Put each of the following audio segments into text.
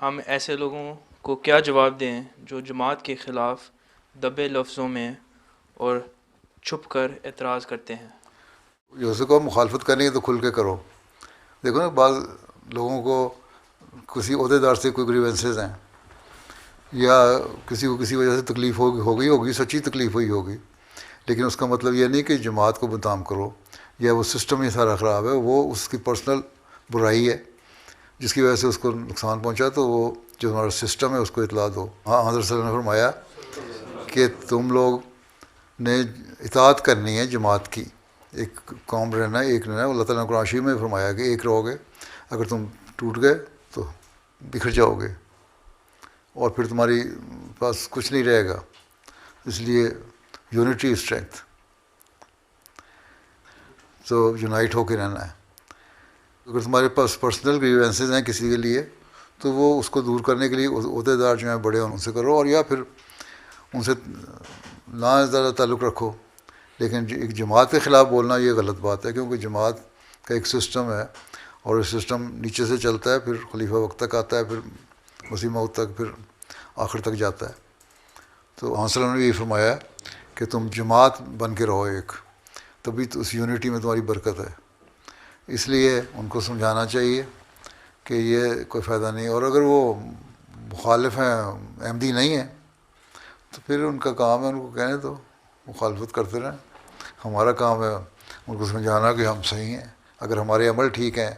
ہم ایسے لوگوں کو کیا جواب دیں جو جماعت کے خلاف دبے لفظوں میں اور چھپ کر اعتراض کرتے ہیں؟ جو سے کو مخالفت کرنی ہے تو کھل کے کرو. دیکھو نا، بعض لوگوں کو کسی عہدے دار سے کوئی گریونسز ہیں، یا کسی کو کسی وجہ سے تکلیف ہوگی سچی تکلیف ہوگی، لیکن اس کا مطلب یہ نہیں کہ جماعت کو بدنام کرو یا وہ سسٹم ہی سارا خراب ہے. وہ اس کی پرسنل برائی ہے جس کی وجہ سے اس کو نقصان پہنچا، تو وہ جو ہمارا سسٹم ہے اس کو اطلاع دو. ہاں، حضرت صلی اللہ علیہ وسلم نے فرمایا کہ تم لوگ نے اطاعت کرنی ہے جماعت کی، ایک قوم رہنا ہے، ایک رہنا ہے. اللہ تعالیٰ نے قرآن شریف میں فرمایا کہ ایک رہو گے، اگر تم ٹوٹ گئے تو بکھر جاؤ گے اور پھر تمہاری پاس کچھ نہیں رہے گا. اس لیے یونٹی اسٹرینتھ، تو یونائٹ ہو کے رہنا ہے. اگر تمہارے پاس پرسنل گریوینسز ہیں کسی کے لیے تو وہ اس کو دور کرنے کے لیے عہدے دار جو ہیں بڑے ہیں ان سے کرو، اور یا پھر ان سے نہ زیادہ تعلق رکھو. لیکن ایک جماعت کے خلاف بولنا یہ غلط بات ہے، کیونکہ جماعت کا ایک سسٹم ہے اور یہ سسٹم نیچے سے چلتا ہے، پھر خلیفہ وقت تک آتا ہے، پھر مسیح موعود تک، پھر آخر تک جاتا ہے. تو حضرت صلی اللہ علیہ وسلم نے یہ فرمایا کہ تم جماعت بن کے رہو ایک، تبھی تو اس یونٹی میں تمہاری برکت ہے. اس لیے ان کو سمجھانا چاہیے کہ یہ کوئی فائدہ نہیں. اور اگر وہ مخالف ہیں، احمدی نہیں ہیں، تو پھر ان کا کام ہے ان کو کہنے تو مخالفت کرتے رہیں. ہمارا کام ہے ان کو سمجھانا کہ ہم صحیح ہیں. اگر ہمارے عمل ٹھیک ہیں،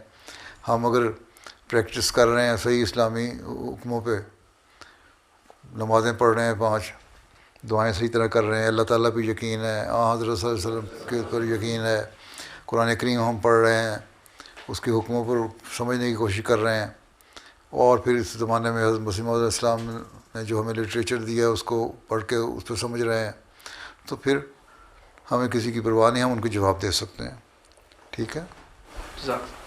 ہم اگر پریکٹس کر رہے ہیں صحیح اسلامی حکموں پہ، نمازیں پڑھ رہے ہیں 5، دعائیں صحیح طرح کر رہے ہیں، اللہ تعالیٰ پہ یقین ہے، حضرت صلی اللہ علیہ وسلم کے پر یقین ہے، قرآن کریم ہم پڑھ رہے ہیں، اس کے حکموں پر سمجھنے کی کوشش کر رہے ہیں، اور پھر اس زمانے میں حضرت مسیح موعود علیہ السلام نے جو ہمیں لٹریچر دیا ہے اس کو پڑھ کے اس پہ سمجھ رہے ہیں، تو پھر ہمیں کسی کی پرواہ نہیں، ہم ان کو جواب دے سکتے ہیں. ٹھیک ہے. جزاک